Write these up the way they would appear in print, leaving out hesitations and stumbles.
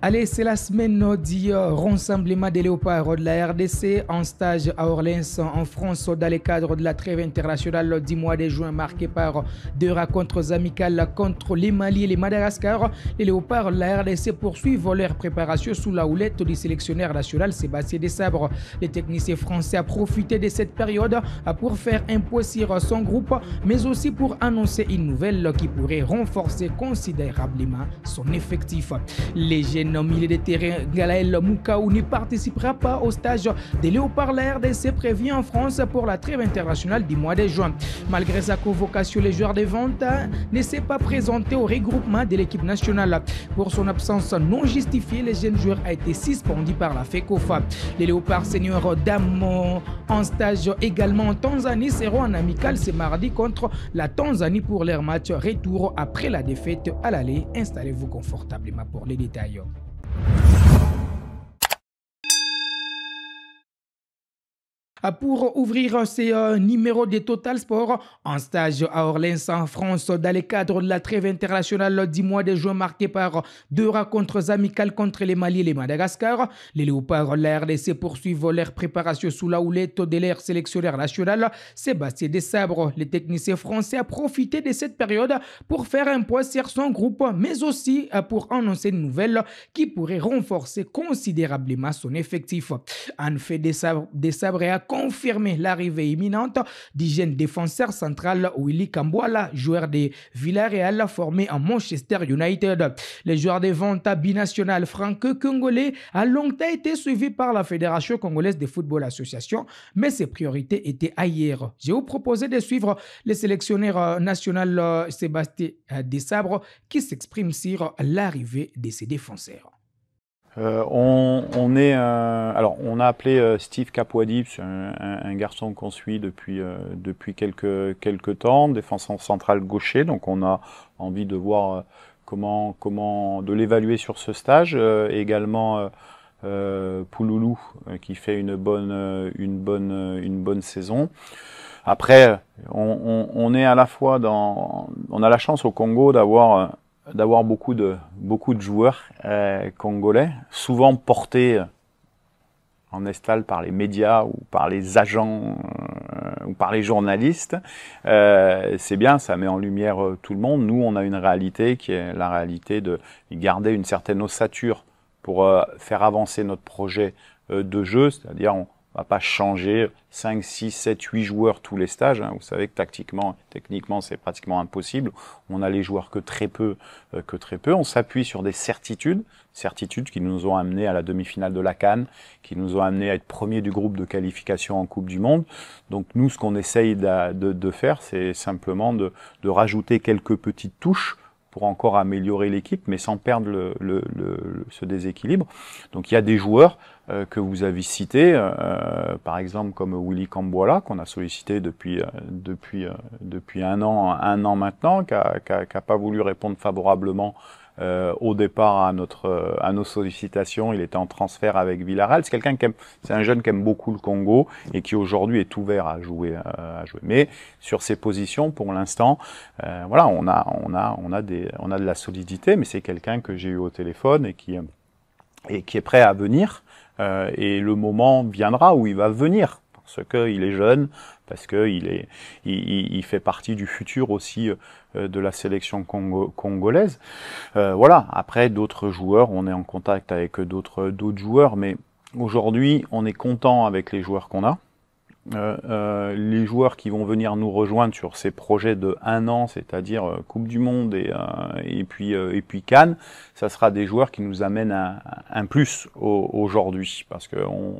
Allez, c'est la semaine du rassemblement des léopards de la RDC en stage à Orléans en France dans le cadre de la trêve internationale du mois de juin marquée par deux rencontres amicales contre les Mali et les Madagascar. Les léopards de la RDC poursuivent leur préparation sous la houlette du sélectionneur national Sébastien Desabre. Les techniciens français ont profité de cette période pour faire un point sur son groupe, mais aussi pour annoncer une nouvelle qui pourrait renforcer considérablement son effectif. Les jeunes milieu de terrain Galaël Moukaou ne participera pas au stage des léopards. La RDC prévient en France pour la trêve internationale du mois de juin. Malgré sa convocation, les joueurs de vente ne s'est pas présenté au regroupement de l'équipe nationale. Pour son absence non justifiée, le jeune joueur a été suspendu par la FECOFA. Les léopards seniors dames en stage également en Tanzanie seront en amical ce mardi contre la Tanzanie pour leur match retour après la défaite à l'aller. Installez-vous confortablement pour les détails. Pour ouvrir ces numéros de Total Sport en stage à Orléans en France dans le cadre de la trêve internationale du mois de juin marqué par deux rencontres amicales contre les Mali et les Madagascar. Les léopards de la RDC poursuivent leur préparation sous la houlette de leur sélectionneur national Sébastien Desabre. Les techniciens français ont profité de cette période pour faire un point sur son groupe, mais aussi pour annoncer une nouvelle qui pourrait renforcer considérablement son effectif. En fait, Desabre a confirmé l'arrivée imminente du jeune défenseur central Willy Kambwala, joueur de Villarreal formé en Manchester United. Le joueur de vente binational franco-congolais a longtemps été suivi par la Fédération congolaise de football association, mais ses priorités étaient ailleurs. Je vous proposé de suivre le sélectionneur national Sébastien Desabre qui s'exprime sur l'arrivée de ses défenseurs. On a appelé Steve Kapwadi, c'est un garçon qu'on suit depuis quelques temps, défenseur central gaucher, donc on a envie de voir comment de l'évaluer sur ce stage. Également Pouloulou qui fait une bonne saison. Après, on est à la fois on a la chance au Congo d'avoir beaucoup de joueurs congolais, souvent portés en estal par les médias ou par les agents ou par les journalistes. C'est bien, ça met en lumière tout le monde. Nous, on a une réalité qui est la réalité de garder une certaine ossature pour faire avancer notre projet de jeu, c'est-à-dire on va pas changer 5, 6, 7, 8 joueurs tous les stages. Vous savez que techniquement, c'est pratiquement impossible. On a les joueurs que très peu. On s'appuie sur des certitudes qui nous ont amenés à la demi-finale de la CAN, qui nous ont amenés à être premiers du groupe de qualification en Coupe du Monde. Donc nous, ce qu'on essaye de faire, c'est simplement de rajouter quelques petites touches pour encore améliorer l'équipe, mais sans perdre ce déséquilibre. Donc il y a des joueurs que vous avez cités, par exemple comme Willy Kambwala, qu'on a sollicité depuis un an maintenant, qui a pas voulu répondre favorablement au départ à nos sollicitations. Il était en transfert avec Villarreal. C'est un jeune qui aime beaucoup le Congo et qui aujourd'hui est ouvert à jouer. Mais sur ses positions, pour l'instant, voilà, on a de la solidité, mais c'est quelqu'un que j'ai eu au téléphone et qui est prêt à venir. Et le moment viendra où il va venir, parce qu'il est jeune, parce qu'il fait partie du futur aussi de la sélection congolaise. Voilà. Après, d'autres joueurs, on est en contact avec d'autres joueurs, mais aujourd'hui, on est content avec les joueurs qu'on a. Les joueurs qui vont venir nous rejoindre sur ces projets de 1 an, c'est-à-dire Coupe du Monde et puis CAN, ça sera des joueurs qui nous amènent un plus aujourd'hui, parce qu'on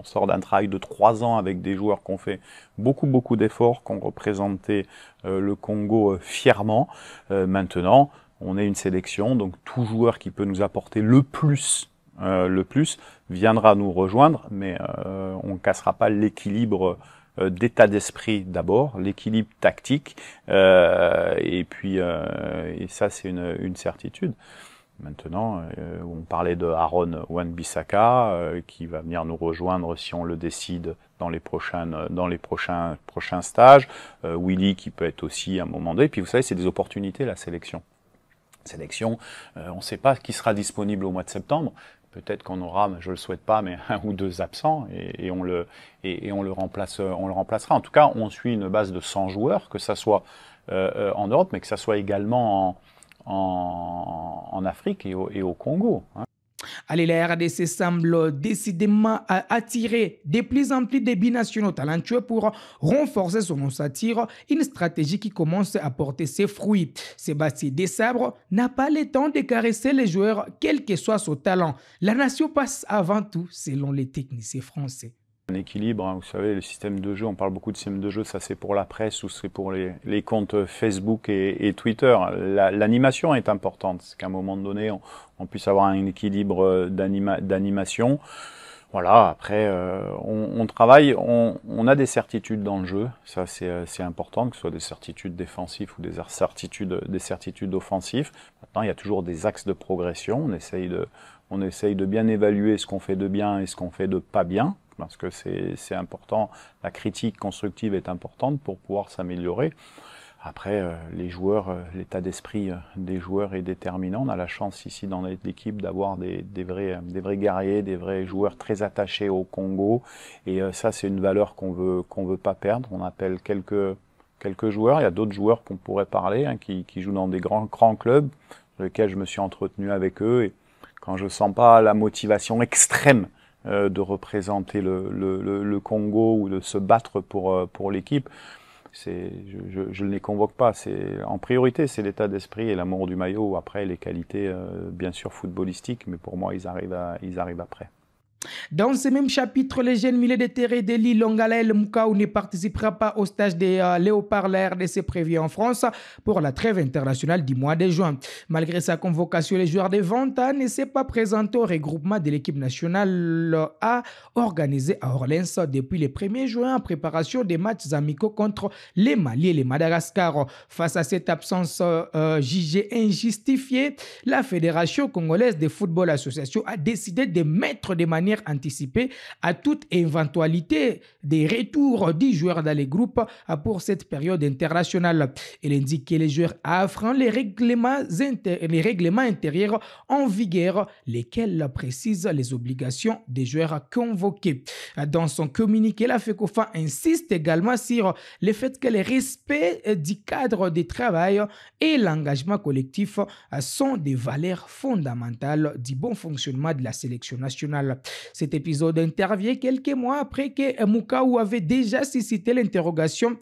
sort d'un travail de 3 ans avec des joueurs qui ont fait beaucoup d'efforts, qui ont représenté le Congo fièrement. Maintenant, on est une sélection, donc tout joueur qui peut nous apporter le plus viendra nous rejoindre, mais on ne cassera pas l'équilibre d'état d'esprit d'abord, l'équilibre tactique, et ça c'est une certitude. Maintenant, on parlait de Aaron Wan-Bissaka qui va venir nous rejoindre si on le décide dans les prochains stages. Willy qui peut être aussi à un moment donné. Puis vous savez, c'est des opportunités la sélection. sélection. On ne sait pas qui sera disponible au mois de septembre. Peut-être qu'on aura, je le souhaite pas, mais 1 ou 2 absents et on le remplacera. En tout cas, on suit une base de 100 joueurs, que ça soit en Europe, mais que ça soit également en Afrique et au Congo. Hein. Allez, la RDC semble décidément attirer de plus en plus de binationaux talentueux pour renforcer son ossature, une stratégie qui commence à porter ses fruits. Sébastien Desabre n'a pas le temps de caresser les joueurs, quel que soit son talent. La nation passe avant tout, selon les techniciens français. Un équilibre, hein, vous savez, le système de jeu, on parle beaucoup de système de jeu, ça c'est pour la presse ou c'est pour les comptes Facebook et Twitter. L'animation est importante, c'est qu'à un moment donné, on puisse avoir un équilibre d'animation. Voilà, après, on travaille, on a des certitudes dans le jeu, ça c'est important, que ce soit des certitudes défensives ou des certitudes offensives. Maintenant, il y a toujours des axes de progression, on essaye de bien évaluer ce qu'on fait de bien et ce qu'on fait de pas bien, parce que c'est important, la critique constructive est importante pour pouvoir s'améliorer. Après, les joueurs, l'état d'esprit des joueurs est déterminant. On a la chance ici dans l'équipe d'avoir des vrais guerriers, des vrais joueurs très attachés au Congo. Et ça, c'est une valeur qu'on veut pas perdre. On appelle quelques joueurs. Il y a d'autres joueurs qu'on pourrait parler, hein, qui jouent dans des grands clubs, sur lesquels je me suis entretenu avec eux. Et quand je sens pas la motivation extrême de représenter le Congo ou de se battre pour l'équipe, je ne les convoque pas. En priorité, c'est l'état d'esprit et l'amour du maillot. Après, les qualités, bien sûr, footballistiques, mais pour moi, ils arrivent après. Dans ce même chapitre, le jeune milieu de terrain de Lille, Longalaël Moukaou, ne participera pas au stage des Léopards. La RDC prévu en France pour la trêve internationale du mois de juin. Malgré sa convocation, les joueurs de Vanta ne s'est pas présenté au regroupement de l'équipe nationale A organisé à Orléans depuis le 1er juin en préparation des matchs amicaux contre les Mali et les Madagascar. Face à cette absence jugée injustifiée, la Fédération congolaise de football association a décidé de mettre de manière anticipée à toute éventualité des retours des joueurs dans les groupes pour cette période internationale. Elle indique que les joueurs affreinent les règlements intérieurs en vigueur, lesquels précisent les obligations des joueurs convoqués. Dans son communiqué, la FECOFA insiste également sur le fait que le respect du cadre de travail et l'engagement collectif sont des valeurs fondamentales du bon fonctionnement de la sélection nationale. Cet épisode intervient quelques mois après que Moukaou avait déjà suscité l'interrogation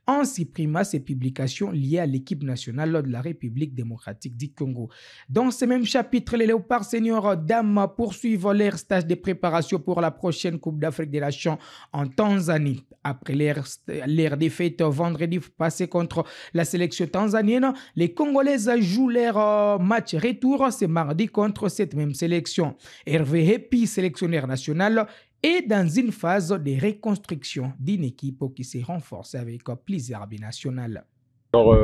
en supprimant ses publications liées à l'équipe nationale de la République démocratique du Congo. Dans ce même chapitre, les Léopards seniors dames poursuivent leur stage de préparation pour la prochaine Coupe d'Afrique des Nations en Tanzanie. Après leur défaite vendredi passé contre la sélection tanzanienne, les Congolaises jouent leur match retour ce mardi contre cette même sélection. Hervé Hepi, sélectionneur national, est dans une phase de reconstruction d'une équipe qui s'est renforcée avec plusieurs binationales. Alors,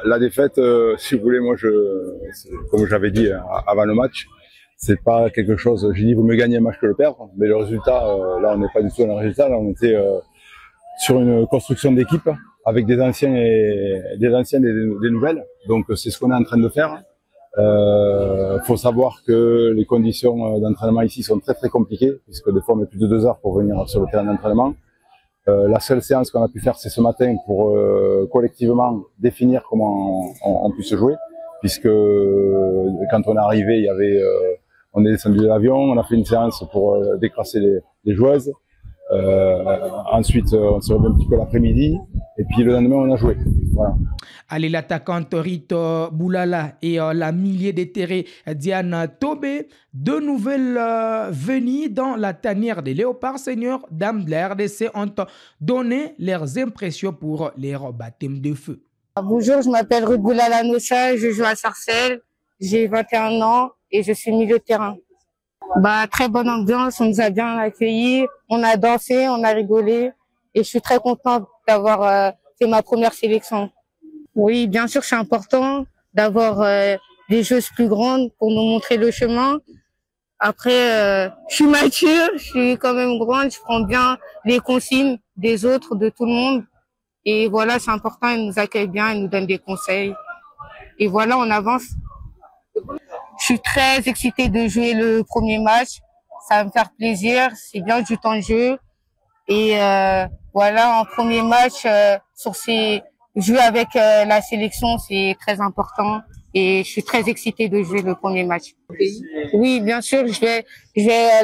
la défaite, si vous voulez, moi, comme j'avais dit avant le match, c'est pas quelque chose. J'ai dit, vous me gagnez un match que le perdre, mais le résultat, là, on n'est pas du tout dans le résultat. Là, on était sur une construction d'équipe avec des anciens et des nouvelles. Donc, c'est ce qu'on est en train de faire. Faut savoir que les conditions d'entraînement ici sont très très compliquées, puisque des fois on met plus de 2 heures pour venir sur le terrain d'entraînement. La seule séance qu'on a pu faire, c'est ce matin pour collectivement définir comment on puisse jouer, puisque quand on est arrivé, il y avait, on est descendu de l'avion, on a fait une séance pour décrasser les joueuses. Ensuite, on s'est revu un petit peu l'après-midi, et puis le lendemain, on a joué. Voilà. Allez, l'attaquante Rito Boulala et la milieu de terrain Diana Tobé, deux nouvelles venues dans la tanière des Léopards seniors, dames de la RDC, ont donné leurs impressions pour leur baptême de feu. Bonjour, je m'appelle Ruth Boulala Nocha, je joue à Sarcelles, j'ai 21 ans et je suis milieu de terrain. Très bonne ambiance, on nous a bien accueillis, on a dansé, on a rigolé et je suis très contente d'avoir fait ma première sélection. Oui, bien sûr, c'est important d'avoir des joueuses plus grandes pour nous montrer le chemin. Après, je suis mature, je suis quand même grande, je prends bien les consignes des autres, de tout le monde. Et voilà, c'est important, ils nous accueillent bien, ils nous donnent des conseils. Et voilà, on avance. Je suis très excitée de jouer le premier match. Ça va me faire plaisir. C'est bien du temps de jeu. Et voilà, en premier match, jouer avec la sélection, c'est très important. Et je suis très excitée de jouer le premier match. Oui, bien sûr,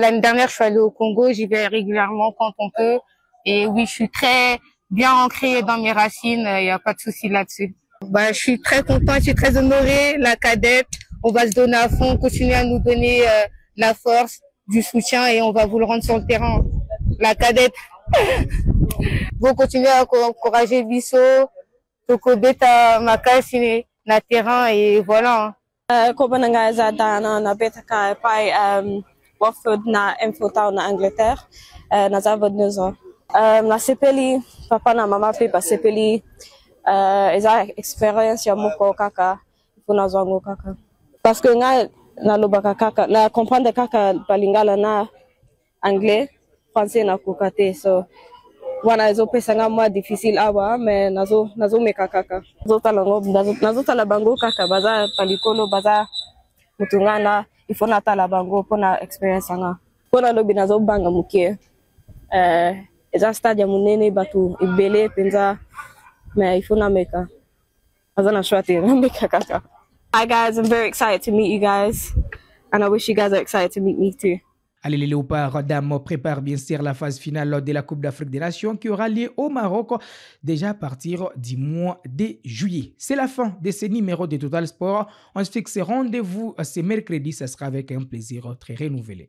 l'année dernière, je suis allée au Congo. J'y vais régulièrement quand on peut. Et oui, je suis très bien ancrée dans mes racines. Il n'y a pas de souci là-dessus. Je suis très contente, je suis très honorée. La cadette, on va se donner à fond, continuer à nous donner la force, du soutien et on va vous le rendre sur le terrain. La cadette. Vous continuez à encourager Bisso, Tokobeta, Makasi, na terrain et voilà. Kobananga Zadana na Betaka pai Watford na Enfotau na Angleterre na Zavod 9 ans. Na Sepeli, papa na mama pe pa Sepeli eza experience ya moko kaka ipona zwango kaka. Parce que nga na lobaka kaka na comprendre kaka balingala na anglais, français na kokate so wana ezopesa nga mwa difficile awa mais nazo meka kaka nazo tala bango kaka baza palikolo baza mutungana ifona tala bango pona experience nga pona lobi nazo banga mukie eza stade munene batu ibele penza mais ifona meka azana shwati meka kaka. Hi guys, I'm very excited to meet you guys and I wish you guys are excited to meet me too. Allez, les Léopards dames préparent bien sûr la phase finale de la Coupe d'Afrique des Nations qui aura lieu au Maroc déjà à partir du mois de juillet. C'est la fin de ce numéro de Total Sport. On se fixe rendez-vous ce mercredi. Ça sera avec un plaisir très renouvelé.